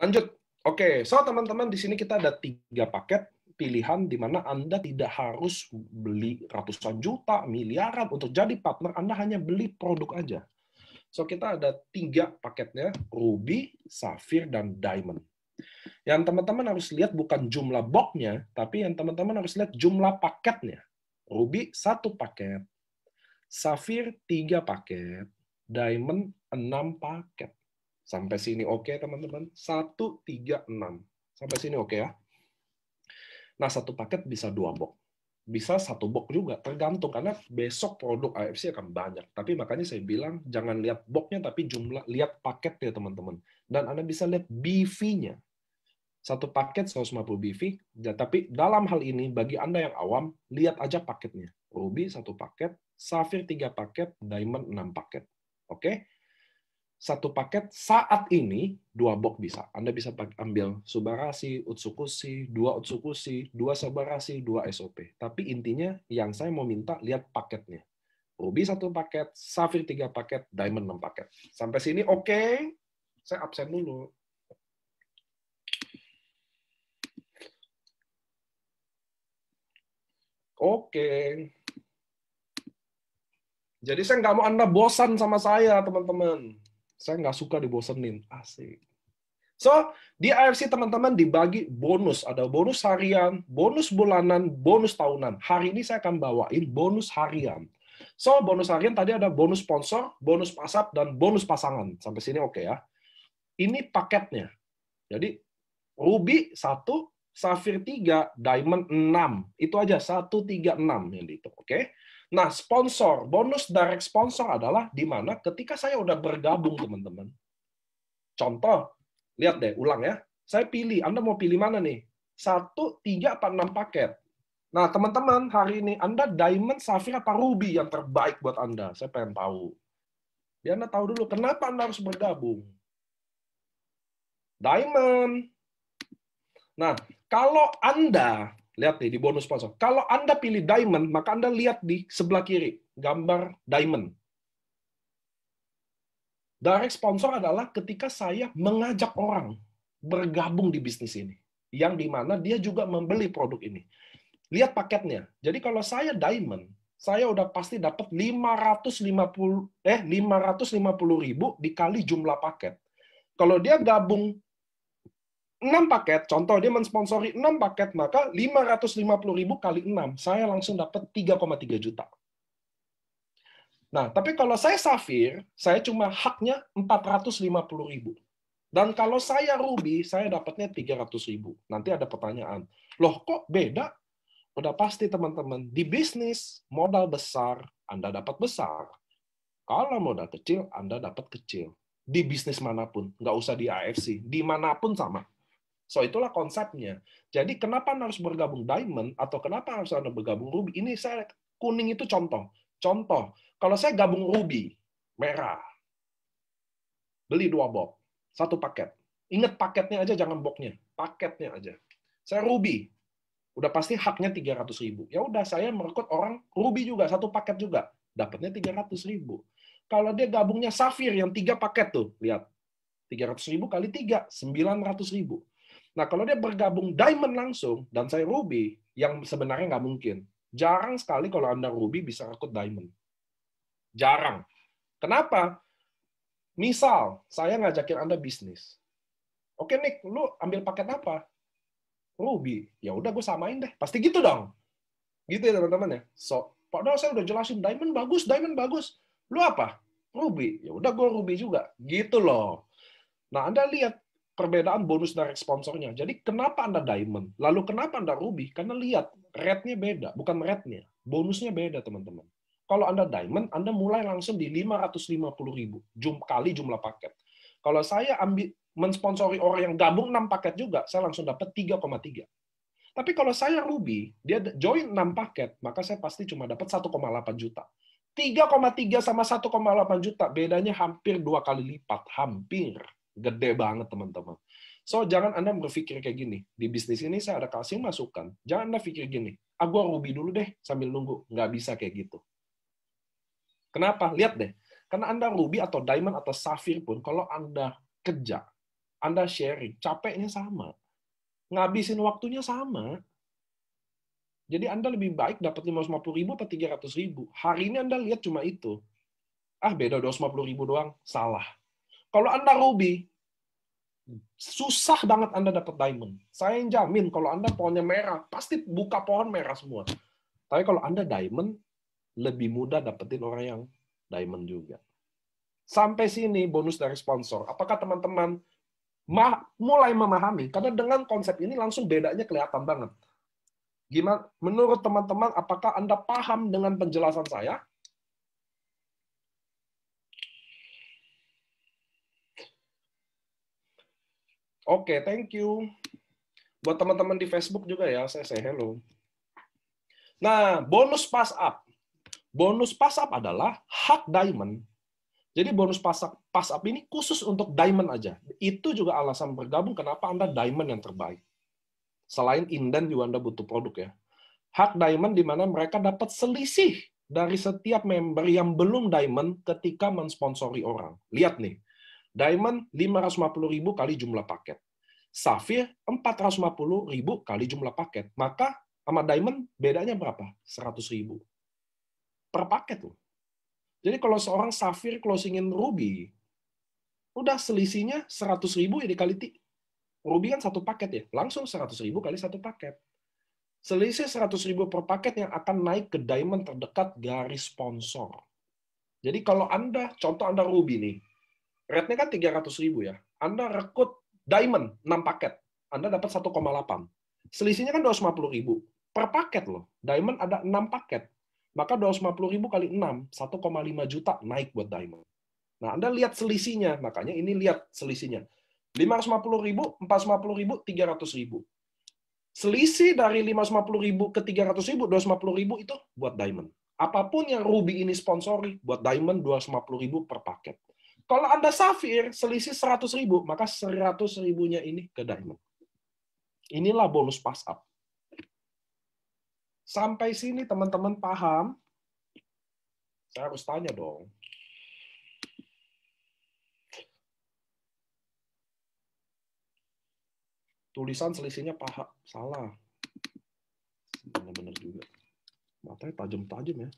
Lanjut. Oke, so teman-teman di sini kita ada 3 paket pilihan di mana Anda tidak harus beli ratusan juta, miliaran untuk jadi partner, Anda hanya beli produk aja. So kita ada 3 paketnya, Ruby, Sapphire, dan Diamond. Yang teman-teman harus lihat bukan jumlah boxnya, tapi yang teman-teman harus lihat jumlah paketnya. Ruby 1 paket, Sapphire 3 paket, Diamond 6 paket. Sampai sini oke, teman-teman? 1, 3, 6. Sampai sini oke ya? Nah, 1 paket bisa 2 box. Bisa 1 box juga, tergantung. Karena besok produk AFC akan banyak. Tapi makanya saya bilang, jangan lihat boxnya, tapi lihat paketnya, teman-teman. Dan Anda bisa lihat BV-nya. 1 paket 150 BV. Tapi dalam hal ini, bagi Anda yang awam, lihat aja paketnya. Ruby 1 paket, Sapphire 3 paket, Diamond 6 paket. Oke? 1 paket saat ini 2 box bisa. Anda bisa ambil Subarashi, Utsukushi, 2 Utsukushi, 2 Subarashi, 2 SOP. Tapi intinya yang saya mau minta lihat paketnya. Ruby 1 paket, Sapphire 3 paket, Diamond 6 paket. Sampai sini oke? Saya absen dulu. Oke. Jadi saya nggak mau Anda bosan sama saya, teman-teman. Saya nggak suka dibosenin. Asik. So, di AFC teman-teman dibagi bonus. Ada bonus harian, bonus bulanan, bonus tahunan. Hari ini saya akan bawain bonus harian. So, bonus harian tadi ada bonus sponsor, bonus pasap, dan bonus pasangan. Sampai sini oke ya. Ini paketnya. Jadi, Ruby 1, Sapphire 3, Diamond 6. Itu aja, 1, 3, 6 yang dihitung. Oke? Nah, sponsor, bonus direct sponsor adalah di mana ketika saya udah bergabung, teman-teman. Contoh, lihat deh, ulang ya. Saya pilih, Anda mau pilih mana nih? 1, 3, apa 6 paket? Nah, teman-teman, hari ini Anda Diamond, Sapphire, apa Ruby yang terbaik buat Anda? Saya pengen tahu. Biar Anda tahu dulu, kenapa Anda harus bergabung? Diamond. Nah, kalau Anda, lihat nih di bonus sponsor, kalau Anda pilih Diamond, maka Anda lihat di sebelah kiri, gambar Diamond. Direct sponsor adalah ketika saya mengajak orang bergabung di bisnis ini. Yang dimana dia juga membeli produk ini. Lihat paketnya. Jadi kalau saya Diamond, saya udah pasti dapat 550.000 dikali jumlah paket. Kalau dia gabung 6 paket, contoh dia mensponsori 6 paket, maka 550.000 kali 6, saya langsung dapat 3,3 juta. Nah, tapi kalau saya Sapphire, saya cuma haknya 450.000. Dan kalau saya Ruby, saya dapatnya 300.000. Nanti ada pertanyaan, loh kok beda? Udah pasti teman-teman, di bisnis modal besar, Anda dapat besar. Kalau modal kecil, Anda dapat kecil. Di bisnis manapun, nggak usah di AFC, dimanapun sama. So itulah konsepnya. Jadi kenapa Anda harus bergabung Diamond atau kenapa harus Anda bergabung Ruby? Ini saya kuning itu contoh. Contoh, kalau saya gabung Ruby merah, beli 2 box, 1 paket. Ingat paketnya aja, jangan boxnya. Paketnya aja. Saya Ruby, udah pasti haknya 300.000. Ya udah, saya merekrut orang Ruby juga, 1 paket juga. Dapatnya 300.000. Kalau dia gabungnya Sapphire yang 3 paket tuh, lihat. 300.000 kali 3, 900.000. Nah, kalau dia bergabung Diamond langsung, dan saya Ruby, yang sebenarnya nggak mungkin. Jarang sekali kalau Anda Ruby bisa rekrut Diamond. Jarang. Kenapa? Misal, saya ngajakin Anda bisnis. Oke, Nick, lu ambil paket apa? Ruby. Ya udah, gue samain deh. Pasti gitu dong. Gitu ya, teman-teman ya. So, padahal saya udah jelasin, Diamond bagus, Diamond bagus. Lu apa? Ruby. Ya udah, gue Ruby juga. Gitu loh. Nah, Anda lihat perbedaan bonus direct sponsornya. Jadi kenapa Anda Diamond? Lalu kenapa Anda Ruby? Karena lihat, rate-nya beda. Bukan rate-nya. Bonusnya beda, teman-teman. Kalau Anda Diamond, Anda mulai langsung di 550.000 kali jumlah paket. Kalau saya ambil mensponsori orang yang gabung 6 paket juga, saya langsung dapat 3,3. Tapi kalau saya Ruby, dia join 6 paket, maka saya pasti cuma dapat 1,8 juta. 3,3 sama 1,8 juta, bedanya hampir 2 kali lipat. Hampir. Gede banget, teman-teman. So, jangan Anda berpikir kayak gini. Di bisnis ini saya ada kasih masukan. Jangan Anda pikir gini, gua Ruby dulu deh sambil nunggu. Nggak bisa kayak gitu. Kenapa? Lihat deh. Karena Anda Ruby atau Diamond atau Sapphire pun, kalau Anda kerja, Anda sharing, capeknya sama. Ngabisin waktunya sama. Jadi Anda lebih baik dapat 550.000 atau 300.000. Hari ini Anda lihat cuma itu. Beda 250.000 doang. Salah. Kalau Anda ruby, susah banget Anda dapat diamond. Saya yang jamin kalau Anda pohonnya merah, pasti buka pohon merah semua. Tapi kalau Anda diamond, lebih mudah dapetin orang yang diamond juga. Sampai sini bonus dari sponsor. Apakah teman-teman mulai memahami? Karena dengan konsep ini langsung bedanya kelihatan banget. Gimana menurut teman-teman, apakah Anda paham dengan penjelasan saya? Oke, thank you. Buat teman-teman di Facebook juga ya, saya say hello. Nah, bonus pass up. Bonus pass up adalah hak diamond. Jadi bonus pass up ini khusus untuk diamond aja. Itu juga alasan bergabung kenapa Anda diamond yang terbaik. Selain inden juga Anda butuh produk ya. Hak diamond di mana mereka dapat selisih dari setiap member yang belum diamond ketika mensponsori orang. Lihat nih, diamond 550.000 kali jumlah paket. Safir 450.000 kali jumlah paket. Maka sama diamond bedanya berapa? 100.000 per paket loh. Jadi kalau seorang safir closingin ruby, udah selisihnya 100.000 ya dikali ruby kan satu paket ya, langsung 100.000 kali satu paket. Selisih 100.000 per paket yang akan naik ke diamond terdekat garis sponsor. Jadi kalau Anda, contoh Anda ruby nih, rate-nya kan 300.000 ya. Anda rekrut diamond 6 paket, Anda dapat 1,8. Selisihnya kan 250.000 per paket loh. Diamond ada 6 paket. Maka 250.000 kali 6, 1,5 juta naik buat diamond. Nah, Anda lihat selisihnya, makanya ini lihat selisihnya. 550.000, 450.000, 300.000. Selisih dari 550.000 ke 300.000, 250.000 itu buat diamond. Apapun yang ruby ini sponsori, buat diamond 250.000 per paket. Kalau Anda safir, selisih 100.000, maka 100.000-nya ini ke diamond. Inilah bonus pass up. Sampai sini teman-teman paham? Saya harus tanya dong. Tulisan selisihnya salah. Benar-benar juga. Matanya tajam-tajam ya.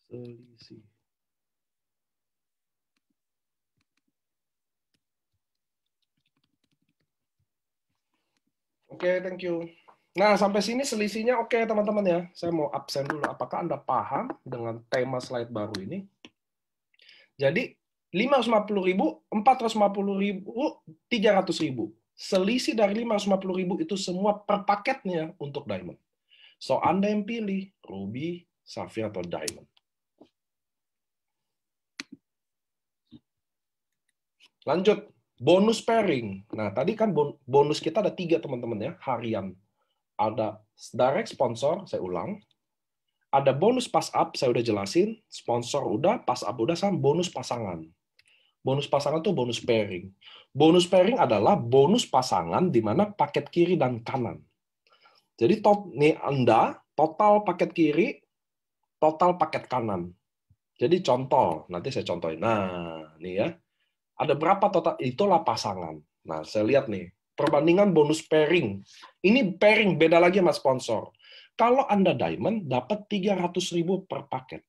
Selisih. Oke, thank you. Nah, sampai sini selisihnya oke, teman-teman ya. Saya mau absen dulu. Apakah Anda paham dengan tema slide baru ini? Jadi, 550.000, 450.000, 300.000. Selisih dari 550.000 itu semua per paketnya untuk diamond. So, Anda yang pilih ruby, safir, atau diamond. Lanjut, bonus pairing. Nah, tadi kan bonus kita ada 3, teman-teman ya, harian. Ada direct sponsor, saya ulang. Ada bonus pass up, saya udah jelasin. Sponsor udah, pass up udah, sama bonus pasangan. Bonus pasangan itu bonus pairing. Bonus pairing adalah bonus pasangan di mana paket kiri dan kanan. Jadi nih Anda, total paket kiri, total paket kanan. Jadi contoh, nanti saya contohin. Nah, nih ya. Ada berapa total? Itulah pasangan. Nah, saya lihat nih. Perbandingan bonus pairing. Ini pairing, beda lagi sama sponsor. Kalau Anda diamond, dapat 300.000 per paket.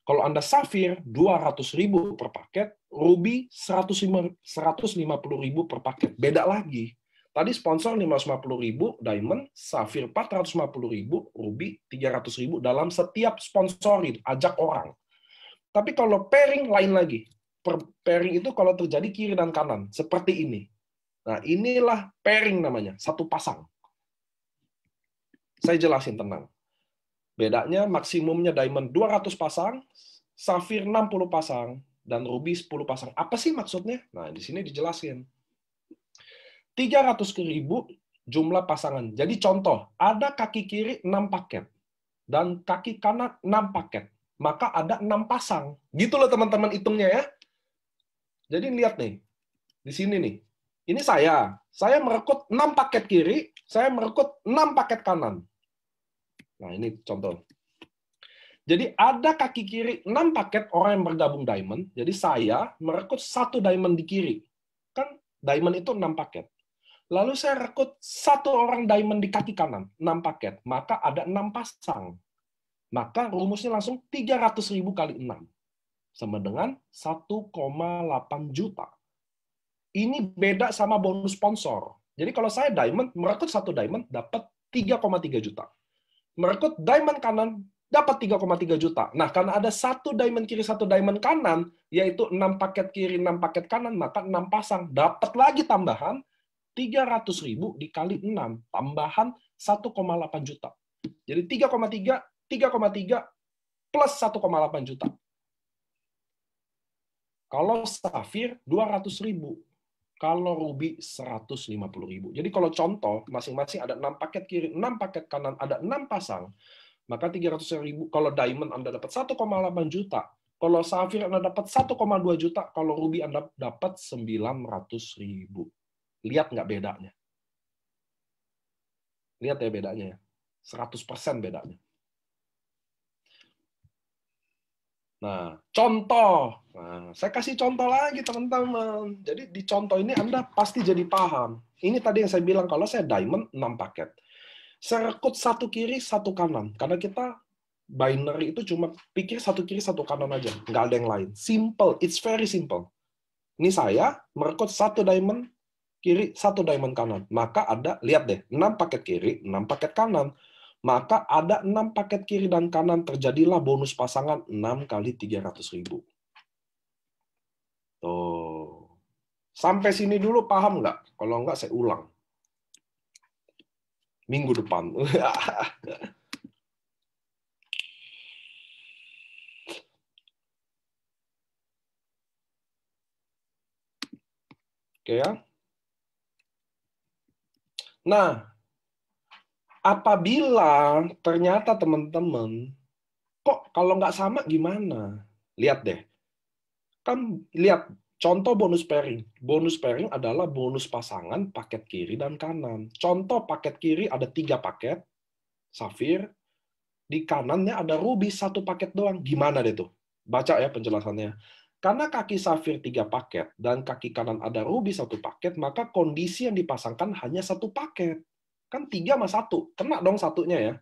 Kalau Anda safir, 200.000 per paket. Ruby, 150.000 per paket. Beda lagi. Tadi sponsor 550.000, diamond, safir 450.000, ruby 300.000 dalam setiap sponsorin, ajak orang. Tapi kalau pairing lain lagi. Pairing itu kalau terjadi kiri dan kanan, seperti ini. Nah, inilah pairing namanya, satu pasang. Saya jelasin tenang. Bedanya maksimumnya diamond 200 pasang, safir 60 pasang, dan ruby 10 pasang. Apa sih maksudnya? Nah, di sini dijelasin. 300.000 jumlah pasangan. Jadi contoh, ada kaki kiri 6 paket, dan kaki kanan 6 paket. Maka ada 6 pasang. Gitu loh teman-teman hitungnya ya. Jadi lihat nih, di sini nih. Ini saya merekrut 6 paket kiri, saya merekrut 6 paket kanan. Nah, ini contoh. Jadi ada kaki kiri 6 paket orang yang bergabung diamond. Jadi saya merekrut 1 diamond di kiri. Kan diamond itu 6 paket. Lalu saya rekrut 1 orang diamond di kaki kanan, 6 paket. Maka ada 6 pasang. Maka rumusnya langsung 300.000 kali 6. Sama dengan 1,8 juta. Ini beda sama bonus sponsor. Jadi kalau saya diamond, merekrut 1 diamond, dapat 3,3 juta. Merekrut diamond kanan, dapat 3,3 juta. Nah, karena ada 1 diamond kiri, 1 diamond kanan, yaitu 6 paket kiri, 6 paket kanan, maka 6 pasang. Dapat lagi tambahan 300.000 dikali 6, tambahan 1,8 juta. Jadi 3,3 plus 1,8 juta. Kalau safir 200.000. Kalau ruby 150.000. Jadi kalau contoh, masing-masing ada 6 paket kiri, 6 paket kanan, ada 6 pasang. Maka 300.000, kalau diamond Anda dapat 1,8 juta. Kalau safir Anda dapat 1,2 juta. Kalau ruby Anda dapat 900.000. Lihat nggak bedanya? Lihat ya bedanya ya. 100% bedanya. Nah, contoh. Nah, saya kasih contoh lagi, teman-teman. Jadi di contoh ini Anda pasti jadi paham. Ini tadi yang saya bilang, kalau saya diamond 6 paket. Saya rekrut 1 kiri, 1 kanan. Karena kita binary itu cuma pikir 1 kiri, 1 kanan aja. Nggak ada yang lain. Simple. It's very simple. Ini saya merekrut 1 diamond kiri, 1 diamond kanan. Maka ada, lihat deh, 6 paket kiri, 6 paket kanan. Maka ada 6 paket kiri dan kanan, terjadilah bonus pasangan 6 kali 300.000. Tuh. Sampai sini dulu paham nggak? Kalau nggak, saya ulang. Minggu depan. Oke ya. Nah, apabila ternyata teman-teman, kok kalau nggak sama gimana? Lihat deh. Kan lihat contoh bonus pairing. Bonus pairing adalah bonus pasangan paket kiri dan kanan. Contoh paket kiri ada 3 paket, safir. Di kanannya ada ruby 1 paket doang. Gimana deh tuh? Baca ya penjelasannya. Karena kaki safir 3 paket dan kaki kanan ada ruby 1 paket, maka kondisi yang dipasangkan hanya 1 paket. Kan 3 sama 1. Kena dong satunya ya.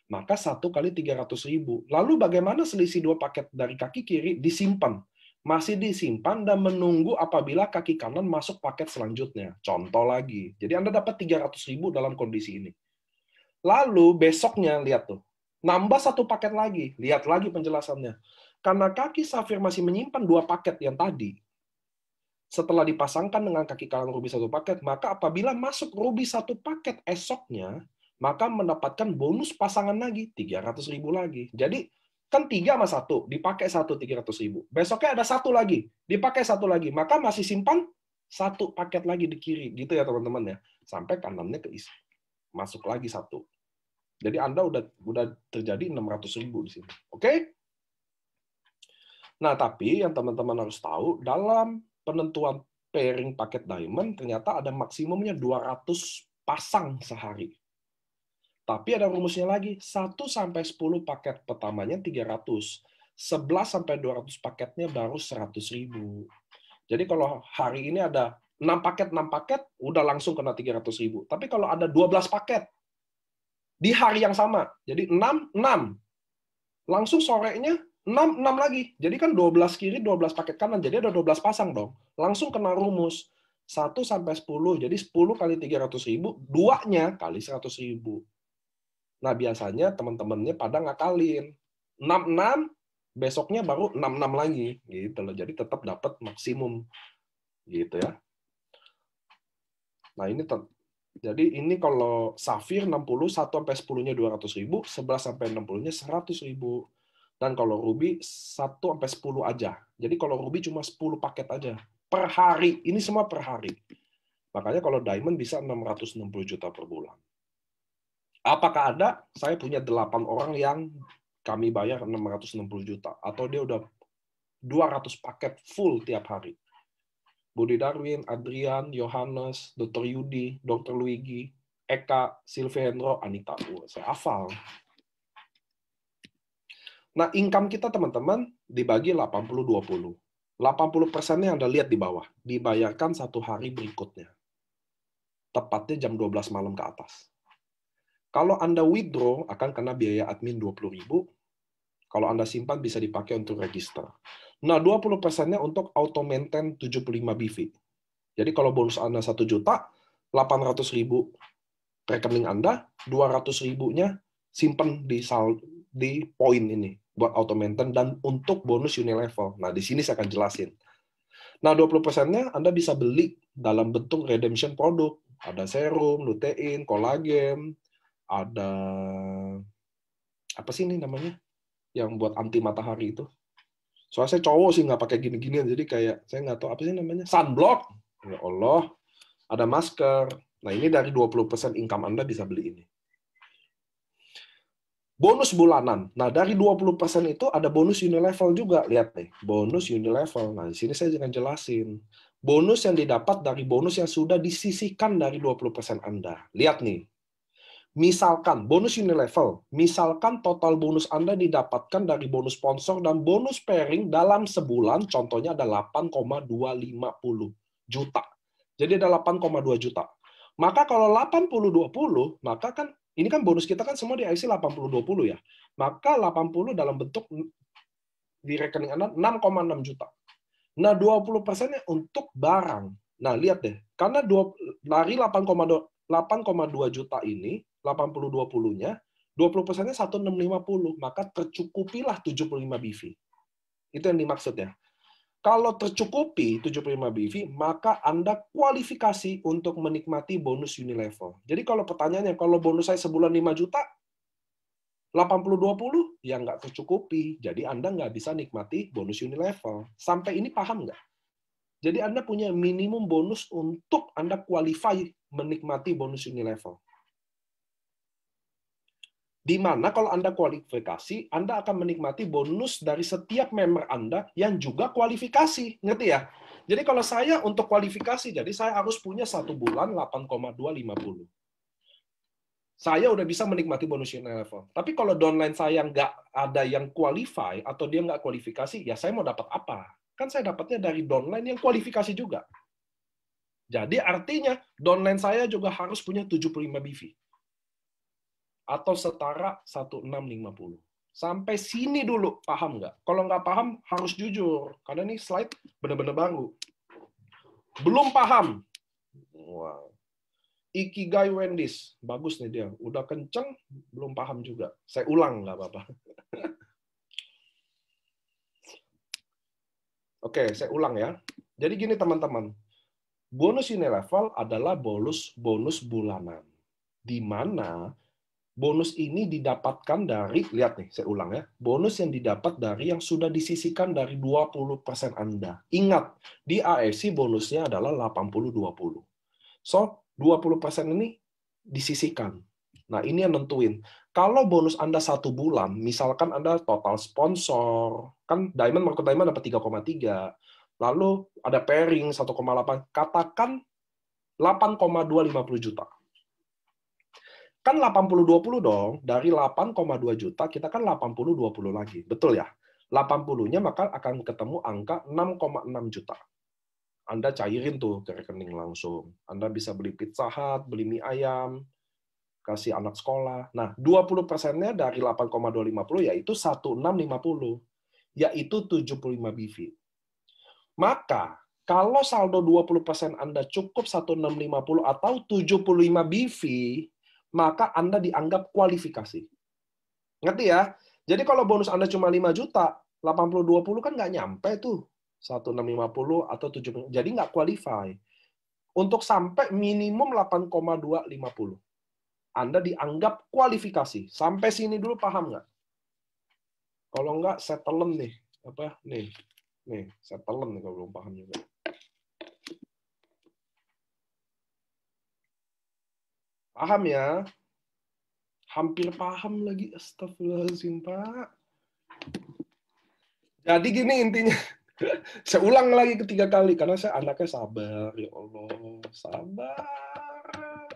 Maka 1 kali 300.000. Lalu bagaimana selisih 2 paket dari kaki kiri? Disimpan. Masih disimpan dan menunggu apabila kaki kanan masuk paket selanjutnya. Contoh lagi. Jadi Anda dapat 300.000 dalam kondisi ini. Lalu besoknya, lihat tuh. Nambah 1 paket lagi. Lihat lagi penjelasannya. Karena kaki safir masih menyimpan 2 paket yang tadi, setelah dipasangkan dengan kaki kanan ruby 1 paket, maka apabila masuk ruby 1 paket esoknya, maka mendapatkan bonus pasangan lagi, 300.000 lagi. Jadi, kan 3 sama 1, dipakai 1, 300.000. Besoknya ada 1 lagi, dipakai 1 lagi. Maka masih simpan 1 paket lagi di kiri. Gitu ya teman-teman ya. Sampai kanannya keisi. Masuk lagi 1. Jadi Anda udah terjadi 600.000 di sini. Oke? Nah, tapi yang teman-teman harus tahu, dalam penentuan pairing paket diamond, ternyata ada maksimumnya 200 pasang sehari. Tapi ada rumusnya lagi, 1-10 paket pertamanya 300. 11-200 paketnya baru 100.000. Jadi kalau hari ini ada 6 paket, udah langsung kena 300.000. Tapi kalau ada 12 paket, di hari yang sama, jadi 6, langsung sorenya 6 lagi. Jadi kan 12 kiri, 12 paket kanan. Jadi ada 12 pasang dong. Langsung kena rumus. 1-10. Jadi 10 kali 300.000, 2-nya kali 100.000. Nah, biasanya teman-temannya pada ngakalin. 6, besoknya baru 6 lagi. Gitu loh. Jadi tetap dapat maksimum. Gitu ya. Nah, jadi ini kalau safir 60, 1-10-nya 200.000, 11-60-nya 100.000. Dan kalau ruby 1-10 aja. Jadi kalau ruby cuma 10 paket aja per hari. Ini semua per hari. Makanya kalau diamond bisa 660 juta per bulan. Apakah ada? Saya punya 8 orang yang kami bayar 660 juta. Atau dia udah 200 paket full tiap hari. Budi Darwin, Adrian, Yohanes, Dr. Yudi, Dr. Luigi, Eka, Silvihendro, Anita. Saya hafal. Nah, income kita teman-teman dibagi 80-20. 80%-nya Anda lihat di bawah, dibayarkan 1 hari berikutnya. Tepatnya jam 12 malam ke atas. Kalau Anda withdraw, akan kena biaya admin 20.000. Kalau Anda simpan, bisa dipakai untuk register. Nah, 20%-nya untuk auto maintain 75 BV. Jadi kalau bonus Anda 1 juta, 800.000 rekening Anda, 200.000-nya simpan di poin ini buat auto maintain dan untuk bonus Unilevel. Nah, di sini saya akan jelasin. Nah, 20%-nya Anda bisa beli dalam bentuk redemption produk. Ada serum, lutein, kolagen, ada apa sih ini namanya? Yang buat anti matahari itu. Soalnya saya cowok sih nggak pakai gini-ginian, jadi kayak saya nggak tahu apa sih namanya. Sunblock. Ya Allah. Ada masker. Nah, ini dari 20% income Anda bisa beli ini. Bonus bulanan. Nah, dari 20% itu ada bonus Unilevel juga. Lihat nih, bonus Unilevel. Nah, di sini saya akan jelasin. Bonus yang didapat dari bonus yang sudah disisihkan dari 20% Anda. Lihat nih. Misalkan, bonus Unilevel. Misalkan total bonus Anda didapatkan dari bonus sponsor dan bonus pairing dalam sebulan, contohnya ada 8,250 juta. Jadi ada 8,2 juta. Maka kalau 80-20, maka kan ini kan bonus kita kan semua di IC 80-20 ya. Maka 80 dalam bentuk di rekening Anda 6,6 juta. Nah, 20%-nya untuk barang. Nah, lihat deh. Karena dari 8,2 juta ini, 80-20-nya, 20%-nya 1.650. Maka tercukupilah 75 BV. Itu yang dimaksud ya. Kalau tercukupi 75 BV, maka Anda kualifikasi untuk menikmati bonus Unilevel. Jadi kalau pertanyaannya, kalau bonus saya sebulan 5 juta, 80-20, ya nggak tercukupi. Jadi Anda nggak bisa nikmati bonus Unilevel. Sampai ini paham nggak? Jadi Anda punya minimum bonus untuk Anda qualify menikmati bonus Unilevel. Di mana kalau Anda kualifikasi, Anda akan menikmati bonus dari setiap member Anda yang juga kualifikasi. Ngerti ya? Jadi kalau saya untuk kualifikasi, jadi saya harus punya 1 bulan 8,250. Saya udah bisa menikmati bonus Unilevel. Tapi kalau downline saya nggak ada yang qualify, atau dia nggak kualifikasi, ya saya mau dapat apa? Kan saya dapatnya dari downline yang kualifikasi juga. Jadi artinya downline saya juga harus punya 75 BV. Atau setara 1650. Sampai sini dulu, paham nggak? Kalau nggak paham, harus jujur. Karena ini slide benar-benar baru. Belum paham. Wow. Ikigai Wendy's. Bagus nih dia. Udah kenceng, belum paham juga. Saya ulang, nggak apa-apa. Oke, saya ulang ya. Jadi gini teman-teman. Bonus Unilevel adalah bonus bulanan. Di mana bonus ini didapatkan dari, lihat nih, saya ulang ya, bonus yang didapat dari yang sudah disisihkan dari 20% Anda. Ingat, di AFC bonusnya adalah 80-20. So, 20% ini disisihkan. Nah, ini yang nentuin. Kalau bonus Anda 1 bulan, misalkan Anda total sponsor, kan Diamond, Market Diamond dapat 3,3, lalu ada pairing 1,8, katakan 8,250 juta. Kan 80-20 dong, dari 8,2 juta kita kan 80-20 lagi. Betul ya? 80-nya maka akan ketemu angka 6,6 juta. Anda cairin tuh ke rekening langsung. Anda bisa beli Pizza Hut, beli mie ayam, kasih anak sekolah. Nah, 20%-nya dari 8,250 yaitu 1650, yaitu 75 BV. Maka kalau saldo 20% Anda cukup 1650 atau 75 BV, maka Anda dianggap kualifikasi. Ngerti ya? Jadi kalau bonus Anda cuma 5 juta, 80-20 kan nggak nyampe tuh. 1650 atau 70. Jadi nggak qualify. Untuk sampai minimum 8,250. Anda dianggap kualifikasi. Sampai sini dulu paham nggak? Kalau nggak, saya telan nih. Apa? Nih, saya telan nih kalau belum paham juga. Paham ya? Hampir paham lagi. Astagfirullahaladzim, Pak. Jadi gini intinya. Saya ulang lagi ketiga kali. Karena saya anaknya sabar. Ya Allah, sabar.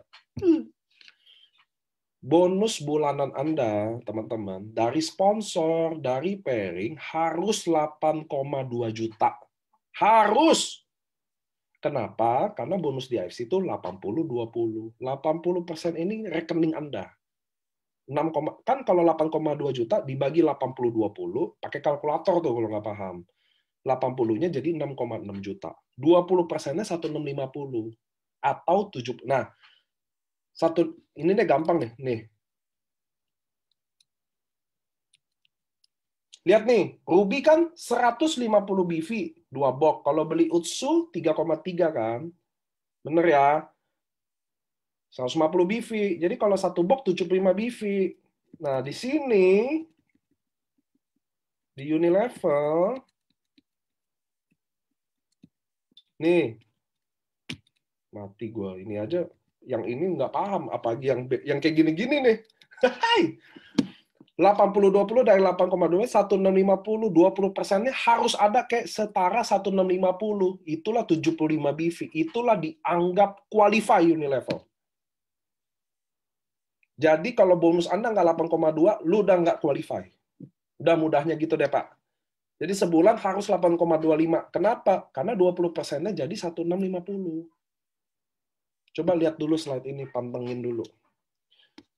bonus bulanan Anda, teman-teman, dari sponsor, dari pairing, harus 8,2 juta. Harus! Kenapa? Karena bonus di AFC itu 80-20. 80% ini rekening Anda. 6, kan kalau 8,2 juta dibagi 80-20, pakai kalkulator tuh kalau nggak paham. 80-nya jadi 6,6 juta. 20%-nya 1.650. Atau 7. Nah, ini deh gampang nih. Nih. Lihat nih, Ruby kan 150 BV, 2 box. Kalau beli Utsu 3,3 kan. Bener ya? 150 BV. Jadi kalau satu box 75 BV. Nah, di sini di Unilevel nih, mati gue. Ini aja yang ini nggak paham apalagi yang kayak gini-gini nih. Hai. 80-20 dari 8,2, 1.650, 20%-nya harus ada kayak setara 1.650. Itulah 75 BV. Itulah dianggap qualify Unilevel. Jadi kalau bonus Anda nggak 8,2, lu udah nggak qualify. Udah mudahnya gitu deh, Pak. Jadi sebulan harus 8,25. Kenapa? Karena 20%-nya jadi 1.650. Coba lihat dulu slide ini, pantengin dulu.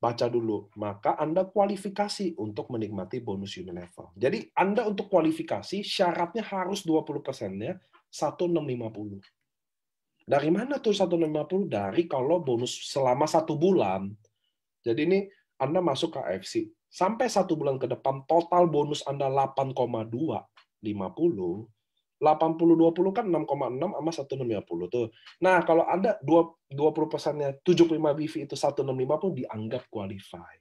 Baca dulu, maka Anda kualifikasi untuk menikmati bonus Unilevel. Jadi Anda untuk kualifikasi syaratnya harus 20%-nya 1.650. Dari mana tuh 1.650? Dari kalau bonus selama 1 bulan. Jadi ini Anda masuk ke AFC. Sampai 1 bulan ke depan total bonus Anda 8,250. 80-20 kan 6,6 sama 1.650 tuh. Nah, kalau Anda 20%-nya 75 BV itu 1.650 dianggap qualify.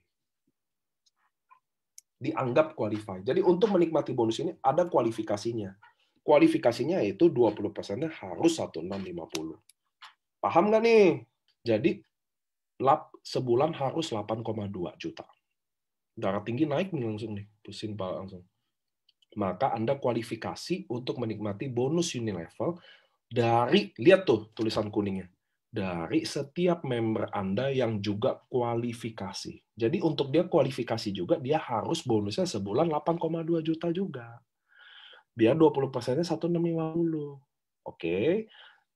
Dianggap qualify. Jadi untuk menikmati bonus ini ada kualifikasinya. Kualifikasinya yaitu 20%-nya harus 1.650. Paham nggak nih? Jadi sebulan harus 8,2 juta. Darah tinggi naik nih langsung nih, pusing pala langsung. Maka Anda kualifikasi untuk menikmati bonus Unilevel dari, lihat tuh tulisan kuningnya, dari setiap member Anda yang juga kualifikasi. Jadi untuk dia kualifikasi juga, dia harus bonusnya sebulan 8,2 juta juga. Biar 20%-nya 1.650. Oke.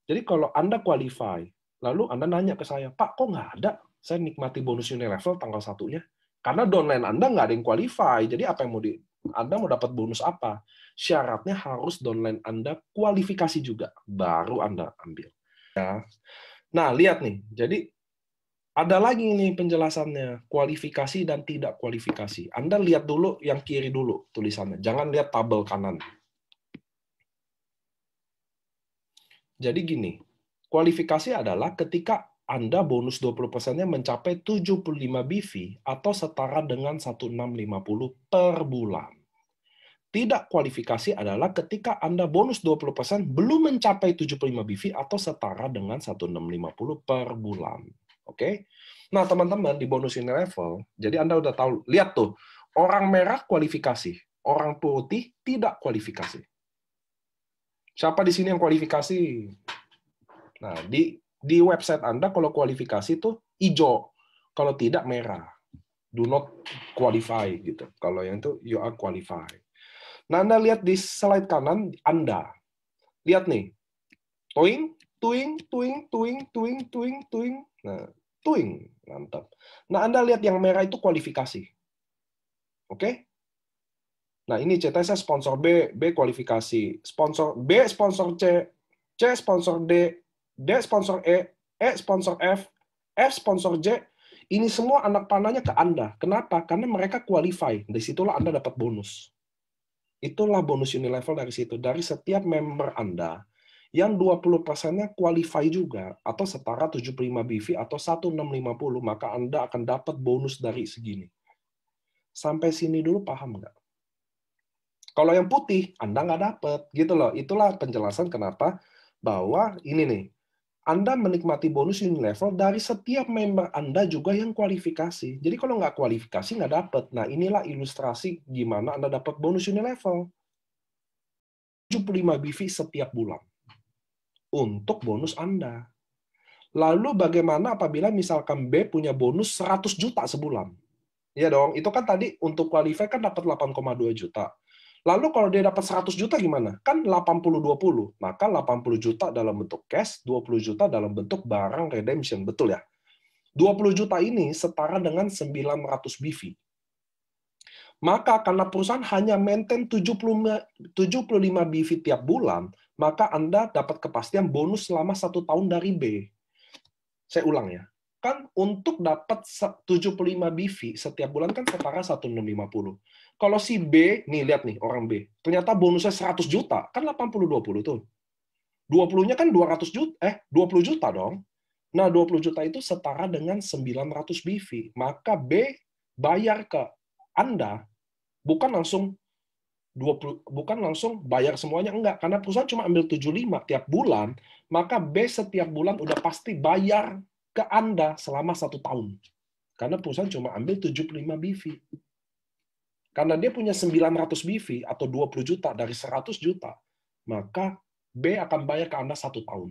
Jadi kalau Anda qualify, lalu Anda nanya ke saya, Pak, kok nggak ada? Saya nikmati bonus Unilevel tanggal 1-nya. Karena downline Anda nggak ada yang qualify. Jadi apa yang Anda mau dapat bonus apa? Syaratnya harus downline Anda kualifikasi juga. Baru Anda ambil. Ya. Nah, lihat nih. Jadi ada lagi nih penjelasannya. Kualifikasi dan tidak kualifikasi. Anda lihat dulu yang kiri dulu tulisannya. Jangan lihat tabel kanan. Jadi gini, kualifikasi adalah ketika Anda bonus 20%-nya mencapai 75 BV atau setara dengan 1.650 per bulan. Tidak kualifikasi adalah ketika Anda bonus 20% belum mencapai 75 BV atau setara dengan 1.650 per bulan. Oke? Nah, teman-teman, di bonus Unilevel, jadi Anda udah tahu, lihat tuh, orang merah kualifikasi, orang putih tidak kualifikasi. Siapa di sini yang kualifikasi? Nah, di website Anda kalau kualifikasi tuh hijau, kalau tidak merah. Do not qualify gitu. Kalau yang itu you are qualified. Nah, Anda lihat di slide kanan Anda. Lihat nih. Tuing, tuing, tuing, tuing, tuing, tuing, tuing. Nah, tuing. Mantap. Nah, Anda lihat yang merah itu kualifikasi. Oke? Nah, ini CTS sponsor B, B kualifikasi. Sponsor B sponsor C, C sponsor D, D sponsor E, E sponsor F, F sponsor J. Ini semua anak panahnya ke Anda. Kenapa? Karena mereka qualify. Dari situlah Anda dapat bonus. Itulah bonus Unilevel dari situ. Dari setiap member Anda yang 20%-nya qualify juga atau setara 75 BV atau 1.650, maka Anda akan dapat bonus dari segini. Sampai sini dulu paham nggak? Kalau yang putih, Anda nggak dapat. Gitu loh. Itulah penjelasan kenapa bahwa ini nih, Anda menikmati bonus Unilevel dari setiap member Anda juga yang kualifikasi. Jadi kalau nggak kualifikasi, nggak dapat. Nah, inilah ilustrasi gimana Anda dapat bonus Unilevel. 75 BV setiap bulan untuk bonus Anda. Lalu bagaimana apabila misalkan B punya bonus 100 juta sebulan? Iya dong, itu kan tadi untuk qualify kan dapat 8,2 juta. Lalu kalau dia dapat 100 juta gimana? Kan 80-20. Maka 80 juta dalam bentuk cash, 20 juta dalam bentuk barang redemption. Betul ya? 20 juta ini setara dengan 900 BV. Maka karena perusahaan hanya maintain 75 BV tiap bulan, maka Anda dapat kepastian bonus selama 1 tahun dari B. Saya ulang ya. Kan untuk dapat 75 BV setiap bulan kan setara 1.650. Kalau si B, nih lihat nih orang B, ternyata bonusnya 100 juta, kan 80-20 tuh. 20-nya kan 200 juta, 20 juta dong. Nah, 20 juta itu setara dengan 900 BV. Maka B bayar ke Anda bukan langsung 20, bukan langsung bayar semuanya, enggak, karena perusahaan cuma ambil 75 tiap bulan, maka B setiap bulan udah pasti bayar ke Anda selama 1 tahun. Karena perusahaan cuma ambil 75 BV. Karena dia punya 900 BV atau 20 juta dari 100 juta, maka B akan bayar ke Anda 1 tahun.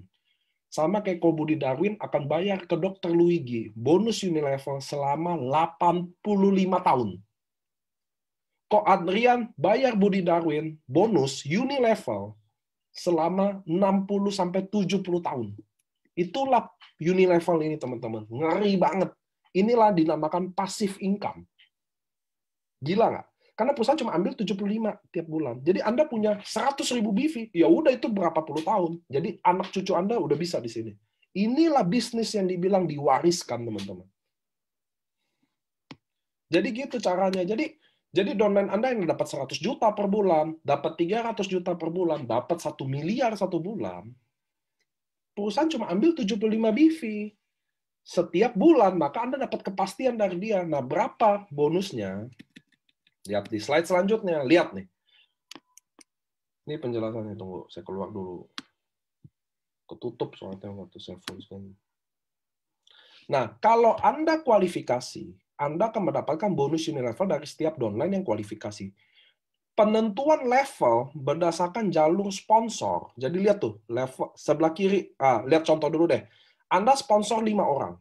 Sama kayak kalau Budi Darwin akan bayar ke Dr. Luigi bonus Unilevel selama 85 tahun. Kok Adrian bayar Budi Darwin bonus Unilevel selama 60-70 tahun. Itulah Unilevel ini, teman-teman. Ngeri banget. Inilah dinamakan passive income. Gila nggak? Karena perusahaan cuma ambil 75 tiap bulan. Jadi Anda punya 100.000 BV, ya udah itu berapa puluh tahun. Jadi anak cucu Anda udah bisa di sini. Inilah bisnis yang dibilang diwariskan, teman-teman. Jadi gitu caranya. Jadi downline Anda yang dapat 100 juta per bulan, dapat 300 juta per bulan, dapat 1 miliar satu bulan, perusahaan cuma ambil 75 BV setiap bulan, maka Anda dapat kepastian dari dia. Nah, berapa bonusnya? Lihat di slide selanjutnya. Lihat nih. Ini penjelasannya, tunggu. Saya keluar dulu. Ketutup soalnya waktu saya full. Nah, kalau Anda kualifikasi, Anda akan mendapatkan bonus Unilevel dari setiap downline yang kualifikasi. Penentuan level berdasarkan jalur sponsor. Jadi lihat tuh, level sebelah kiri. Lihat contoh dulu deh. Anda sponsor 5 orang.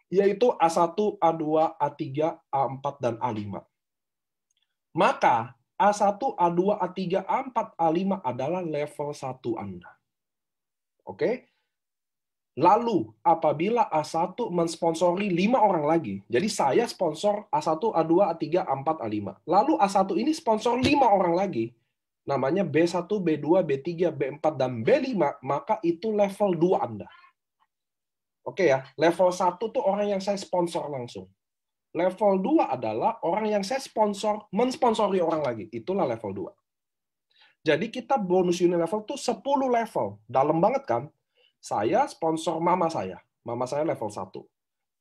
Yaitu A1, A2, A3, A4, dan A5. Maka A1, A2, A3, A4, A5 adalah level 1 Anda. Oke? Lalu, apabila A1 mensponsori 5 orang lagi, jadi saya sponsor A1, A2, A3, A4, A5. Lalu A1 ini sponsor 5 orang lagi, namanya B1, B2, B3, B4, dan B5, maka itu level 2 Anda. Oke ya, level 1 tuh orang yang saya sponsor langsung. Level 2 adalah orang yang saya mensponsori orang lagi. Itulah level 2. Jadi kita bonus Unilevel tuh 10 level. Dalam banget kan? Saya sponsor mama saya. Mama saya level 1.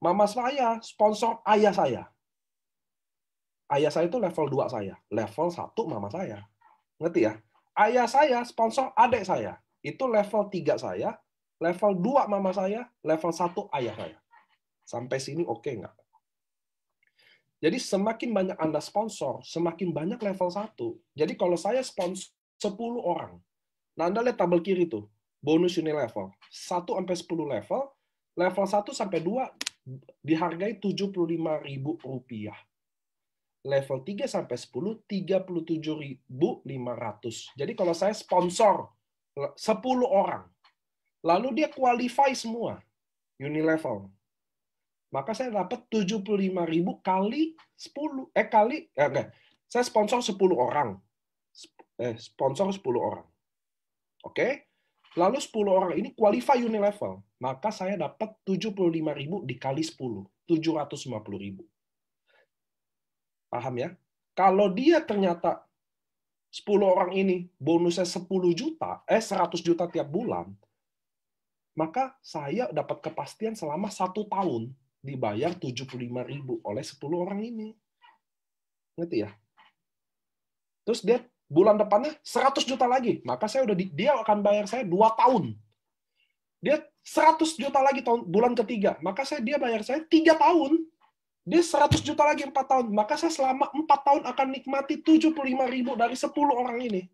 Mama saya sponsor ayah saya. Ayah saya itu level 2 saya. Level 1 mama saya. Ngerti ya? Ayah saya sponsor adik saya. Itu level 3 saya. Level 2 mama saya. Level 1 ayah saya. Sampai sini oke nggak? Jadi semakin banyak Anda sponsor, semakin banyak level 1. Jadi kalau saya sponsor 10 orang. Nah, Anda lihat tabel kiri tuh. Bonus Unilevel. 1 sampai 10 level. Level 1 sampai 2 dihargai Rp75.000. Level 3 sampai 10 Rp37.500. Jadi kalau saya sponsor 10 orang, lalu dia qualify semua Unilevel, maka saya dapat 75.000 kali 10 saya sponsor 10 orang. Sponsor 10 orang. Oke? Lalu 10 orang ini qualify Unilevel, maka saya dapat 75.000 dikali 10, 750.000. Paham ya? Kalau dia ternyata 10 orang ini bonusnya 100 juta tiap bulan, maka saya dapat kepastian selama 1 tahun dibayar 75.000 oleh 10 orang ini. Ngerti ya? Terus dia bulan depannya 100 juta lagi, maka dia akan bayar saya 2 tahun. Dia 100 juta lagi bulan ketiga, maka dia bayar saya 3 tahun. Dia 100 juta lagi 4 tahun, maka saya selama 4 tahun akan nikmati 75.000 dari 10 orang ini.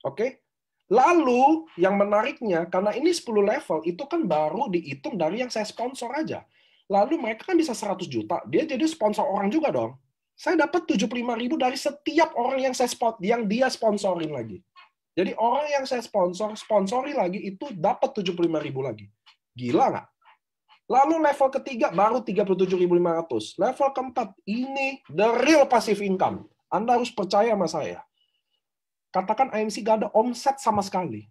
Oke? Lalu yang menariknya, karena ini 10 level, itu kan baru dihitung dari yang saya sponsor aja. Lalu mereka kan bisa 100 juta, dia jadi sponsor orang juga dong. Saya dapat 75.000 dari setiap orang yang dia sponsorin lagi. Jadi orang yang saya sponsori lagi itu dapat 75.000 lagi. Gila nggak? Lalu level ketiga baru 37.500. Level keempat, ini the real passive income. Anda harus percaya sama saya. Katakan IMC gak ada omset sama sekali.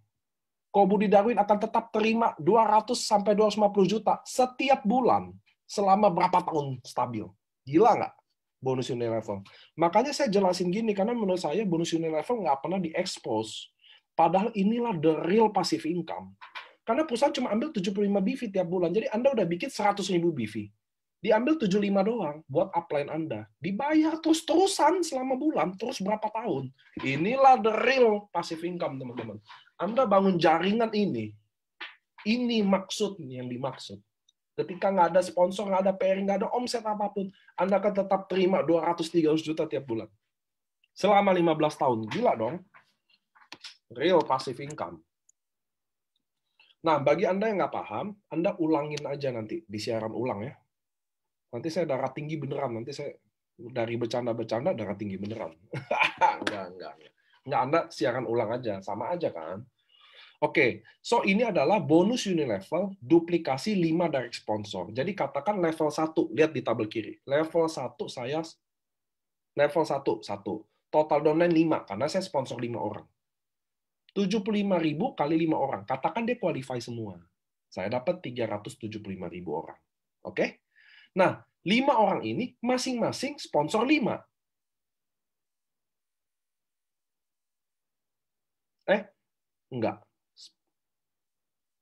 Ko Budi Darwin akan tetap terima 200 sampai 250 juta setiap bulan selama berapa tahun stabil. Gila nggak bonus Unilevel? Makanya saya jelasin gini, karena menurut saya bonus Unilevel nggak pernah diekspos. Padahal inilah the real passive income. Karena perusahaan cuma ambil 75 BV tiap bulan. Jadi Anda udah bikin 100.000 BV. Diambil 75 doang buat upline Anda. Dibayar terus-terusan selama bulan, terus berapa tahun. Inilah the real passive income, teman-teman. Anda bangun jaringan ini. Ini maksud yang dimaksud. Ketika nggak ada sponsor, nggak ada pairing, nggak ada omset apapun, Anda akan tetap terima 200-300 juta tiap bulan. Selama 15 tahun. Gila dong. Real passive income. Nah, bagi Anda yang nggak paham, Anda ulangin aja nanti di siaran ulang ya. Nanti saya darah tinggi beneran. Nanti saya dari bercanda-bercanda darah tinggi beneran. Enggak. Anda siaran ulang aja. Sama aja kan? Oke, so ini adalah bonus Unilevel duplikasi 5 direct sponsor. Jadi katakan level 1, lihat di tabel kiri. Level 1 saya level 1. Total downline 5 karena saya sponsor 5 orang. 75.000 kali 5 orang. Katakan dia qualify semua. Saya dapat 375.000 orang. Oke? Nah, 5 orang ini masing-masing sponsor 5. Enggak.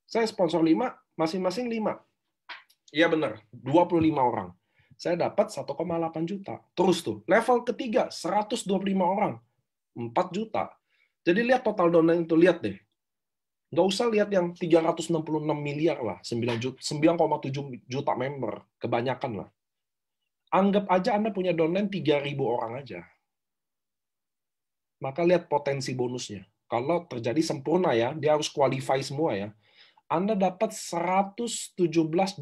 Saya sponsor 5, masing-masing 5. Iya benar, 25 orang. Saya dapat 1,8 juta. Terus tuh, level ketiga 125 orang, 4 juta. Jadi lihat total downline itu, lihat deh. Nggak usah lihat yang 366 miliar lah, 9,7 juta member, kebanyakan lah. Anggap aja Anda punya downline 3.000 orang aja. Maka lihat potensi bonusnya. Kalau terjadi sempurna ya, dia harus qualify semua ya. Anda dapat 117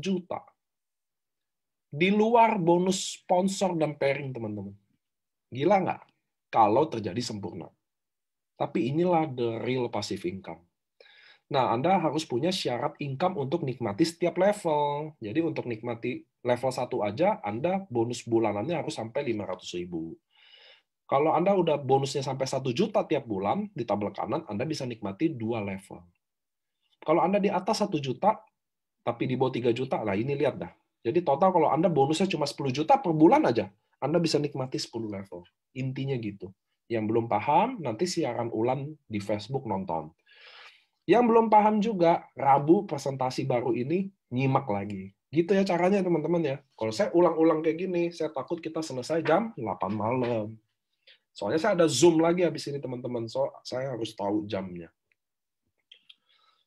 juta. Di luar bonus sponsor dan pairing, teman-teman. Gila nggak? Kalau terjadi sempurna. Tapi inilah the real passive income. Nah, Anda harus punya syarat income untuk nikmati setiap level. Jadi untuk nikmati level 1 aja, Anda bonus bulanannya harus sampai 500.000. Kalau Anda udah bonusnya sampai 1 juta tiap bulan, di tabel kanan, Anda bisa nikmati 2 level. Kalau Anda di atas 1 juta, tapi di bawah 3 juta, nah ini lihat dah. Jadi total kalau Anda bonusnya cuma 10 juta per bulan aja, Anda bisa nikmati 10 level. Intinya gitu. Yang belum paham, nanti siaran ulang di Facebook nonton. Yang belum paham juga, Rabu presentasi baru ini, nyimak lagi. Gitu ya caranya teman-teman ya. Kalau saya ulang-ulang kayak gini, saya takut kita selesai jam 8 malam. Soalnya saya ada Zoom lagi habis ini teman-teman, so saya harus tahu jamnya.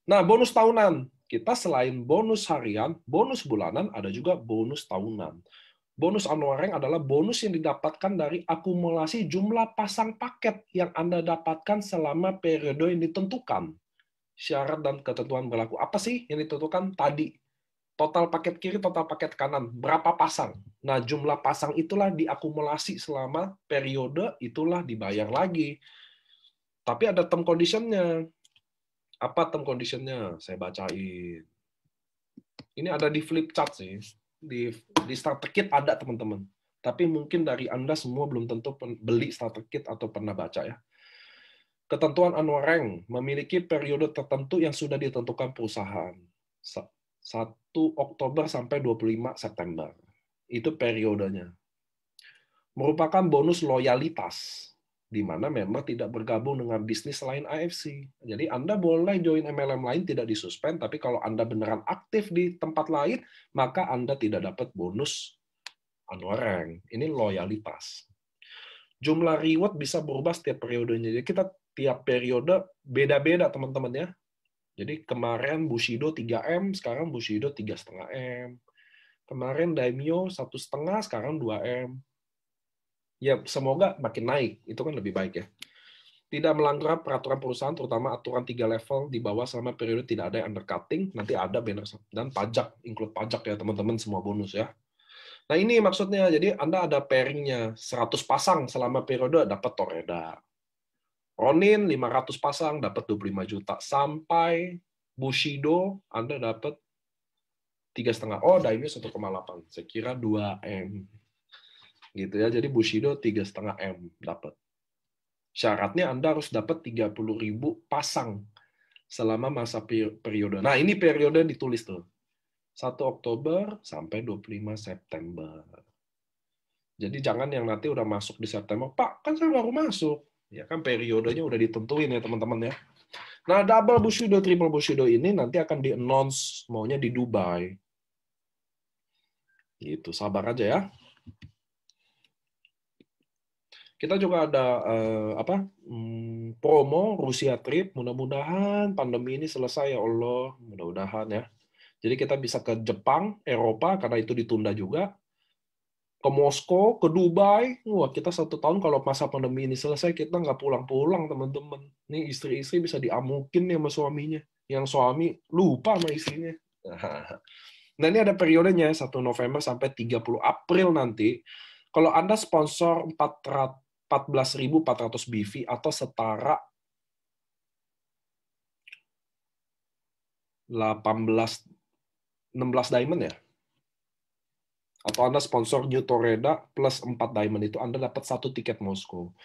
Nah, bonus tahunan. Kita selain bonus harian, bonus bulanan, ada juga bonus tahunan. Bonus annual adalah bonus yang didapatkan dari akumulasi jumlah pasang paket yang Anda dapatkan selama periode yang ditentukan. Syarat dan ketentuan berlaku. Apa sih yang ditentukan tadi? Total paket kiri, total paket kanan. Berapa pasang? Nah, jumlah pasang itulah diakumulasi selama periode, itulah dibayar lagi. Tapi ada term condition-nya. Apa term condition-nya? Saya bacain. Ini ada di flip chart sih. Di starter kit ada, teman-teman. Tapi mungkin dari Anda semua belum tentu beli starter kit atau pernah baca ya. Ketentuan annual rank memiliki periode tertentu yang sudah ditentukan perusahaan. 1 Oktober sampai 25 September. Itu periodenya. Merupakan bonus loyalitas, di mana member tidak bergabung dengan bisnis selain AFC. Jadi Anda boleh join MLM lain tidak disuspend, tapi kalau Anda beneran aktif di tempat lain, maka Anda tidak dapat bonus annual rank. Ini loyalitas. Jumlah reward bisa berubah setiap periodenya. Jadi kita tiap periode beda-beda teman-teman ya. Jadi kemarin Bushido 3M, sekarang Bushido 3,5 M. Kemarin Daimyo 1,5, sekarang 2 M. Ya semoga makin naik, itu kan lebih baik ya. Tidak melanggar peraturan perusahaan, terutama aturan 3 level di bawah selama periode tidak ada yang undercutting, nanti ada banner dan pajak, include pajak ya teman-teman, semua bonus ya. Nah ini maksudnya, jadi Anda ada pairingnya, 100 pasang selama periode dapat Toreda. Ronin 500 pasang dapat 25 juta. Sampai Bushido Anda dapat 3,5. Oh, Daimyo 1,8. Saya kira 2M. Gitu ya, jadi Bushido 3,5 M dapat. Syaratnya Anda harus dapat 30.000 pasang selama masa periode. Nah, ini periode ditulis tuh. 1 Oktober sampai 25 September. Jadi jangan yang nanti udah masuk di September, Pak, kan saya baru masuk. Ya kan periodenya udah ditentuin ya teman-teman ya. Nah, double Bushido, triple Bushido ini nanti akan di-announce maunya di Dubai. Gitu, sabar aja ya. Kita juga ada promo Rusia trip. Mudah-mudahan pandemi ini selesai ya Allah. Mudah-mudahan ya. Jadi kita bisa ke Jepang, Eropa karena itu ditunda juga. Ke Moskow, ke Dubai. Wah, kita 1 tahun kalau masa pandemi ini selesai kita nggak pulang-pulang teman-teman. Nih istri-istri bisa diamukin nih sama suaminya. Yang suami lupa sama istrinya. Nah ini ada periodenya 1 November sampai 30 April nanti. Kalau Anda sponsor 14.400 BV atau setara 16 diamond ya. Atau Anda sponsor New Toreda plus 4 diamond itu Anda dapat 1 tiket Moskow.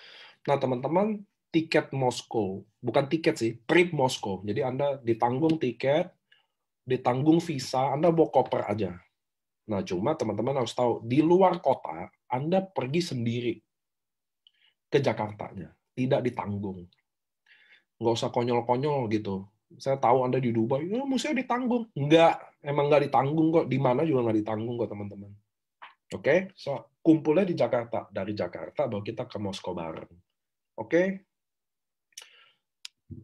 Nah, teman-teman, tiket Moskow, bukan tiket sih, trip Moskow. Jadi Anda ditanggung tiket, ditanggung visa, Anda bawa koper aja. Nah, cuma teman-teman harus tahu, di luar kota, Anda pergi sendiri ke Jakartanya. Tidak ditanggung. Nggak usah konyol-konyol gitu. Saya tahu Anda di Dubai, ya mestinya ditanggung. Enggak, emang nggak ditanggung kok. Di mana juga nggak ditanggung kok, teman-teman. Oke? So, kumpulnya di Jakarta. Dari Jakarta, baru kita ke Moskow bareng. Oke?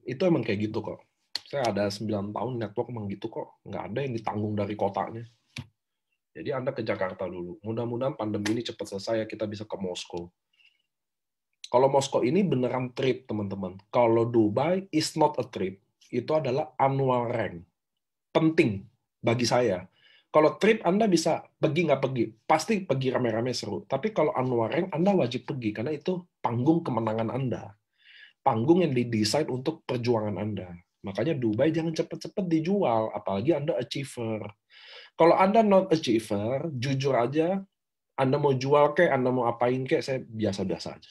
Itu emang kayak gitu kok. Saya ada 9 tahun network emang gitu kok. Nggak ada yang ditanggung dari kotanya. Jadi Anda ke Jakarta dulu. Mudah-mudahan pandemi ini cepat selesai ya, kita bisa ke Moskow. Kalau Moskow ini beneran trip, teman-teman. Kalau Dubai is not a trip. Itu adalah annual rank. Penting bagi saya. Kalau trip Anda bisa pergi nggak pergi. Pasti pergi rame-rame seru. Tapi kalau annual rank Anda wajib pergi. Karena itu panggung kemenangan Anda. Panggung yang didesain untuk perjuangan Anda. Makanya Dubai jangan cepat-cepat dijual. Apalagi Anda achiever. Kalau Anda non achiever, jujur aja, Anda mau jual kek, Anda mau apain kek, saya biasa-biasa aja.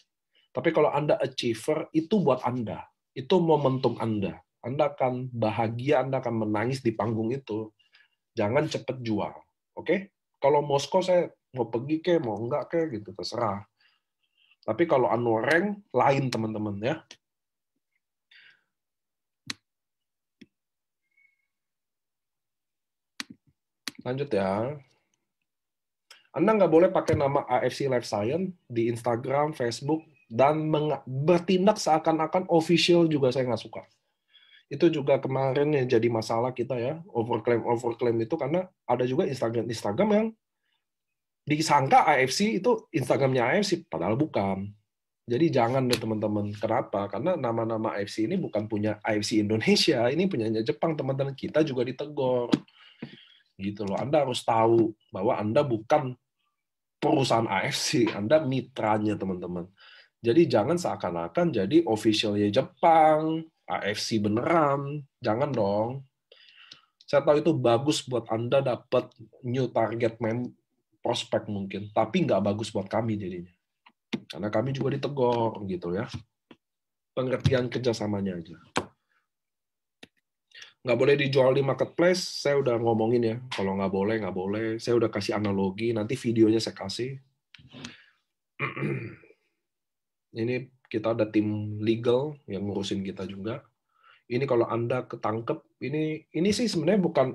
Tapi kalau Anda achiever, itu buat Anda. Itu momentum Anda. Anda akan bahagia, Anda akan menangis di panggung itu. Jangan cepat jual. Oke? Kalau Moskow saya mau pergi kek, mau enggak kek, gitu, terserah. Tapi kalau annual rank, lain teman-teman ya. Lanjut ya. Anda nggak boleh pakai nama AFC Life Science di Instagram, Facebook, dan bertindak seakan-akan official juga saya nggak suka. Itu juga kemarin yang jadi masalah kita ya, overclaim itu karena ada juga Instagram yang disangka AFC itu Instagramnya AFC, padahal bukan. Jadi jangan deh teman-teman. Kenapa? Karena nama-nama AFC ini bukan punya AFC Indonesia, ini punyanya Jepang teman-teman. Kita juga ditegur. Gitu loh. Anda harus tahu bahwa Anda bukan perusahaan AFC, Anda mitranya teman-teman. Jadi jangan seakan-akan jadi officialnya Jepang, AFC beneran, jangan dong. Saya tahu itu bagus buat Anda dapat new target prospek mungkin, tapi nggak bagus buat kami jadinya. Karena kami juga ditegur gitu ya. Pengertian kerjasamanya aja. Nggak boleh dijual di marketplace, saya udah ngomongin ya. Kalau nggak boleh, nggak boleh. Saya udah kasih analogi, nanti videonya saya kasih. Ini kita ada tim legal yang ngurusin kita juga. Ini kalau Anda ketangkep, ini sih sebenarnya bukan,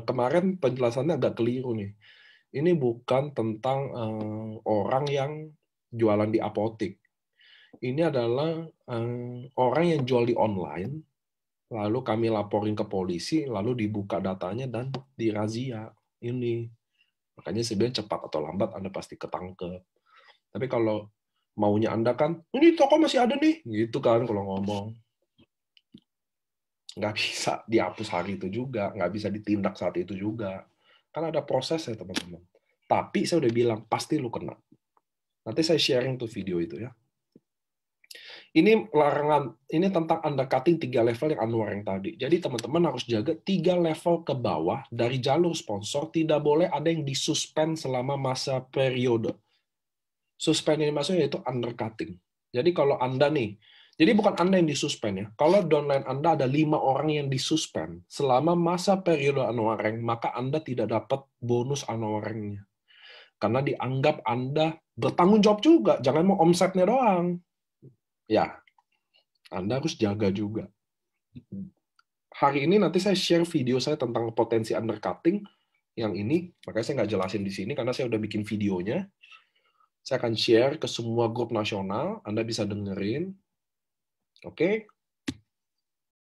kemarin penjelasannya agak keliru nih. Ini bukan tentang orang yang jualan di apotek. Ini adalah orang yang jual di online, lalu kami laporin ke polisi, lalu dibuka datanya dan dirazia. Ini makanya sebenarnya cepat atau lambat Anda pasti ketangkep. Tapi kalau Maunya Anda kan, ini toko masih ada nih, gitu kan kalau ngomong. Nggak bisa dihapus hari itu juga, nggak bisa ditindak saat itu juga. Kan ada prosesnya, teman-teman. Tapi saya udah bilang, pasti lu kena. Nanti saya sharing tuh video itu ya. Ini larangan, ini tentang undercutting 3 level yang Anwar yang tadi. Jadi teman-teman harus jaga 3 level ke bawah dari jalur sponsor, tidak boleh ada yang disuspend selama masa periode. Suspend ini maksudnya yaitu undercutting. Jadi kalau Anda nih, jadi bukan Anda yang disuspend ya. Kalau downline Anda ada 5 orang yang disuspend selama masa periode Anwareng, maka Anda tidak dapat bonus Anwarengnya. Karena dianggap Anda bertanggung jawab juga, jangan mau omsetnya doang. Ya, Anda harus jaga juga. Hari ini nanti saya share video saya tentang potensi undercutting yang ini, makanya saya nggak jelasin di sini karena saya udah bikin videonya. Saya akan share ke semua grup nasional, Anda bisa dengerin. Oke?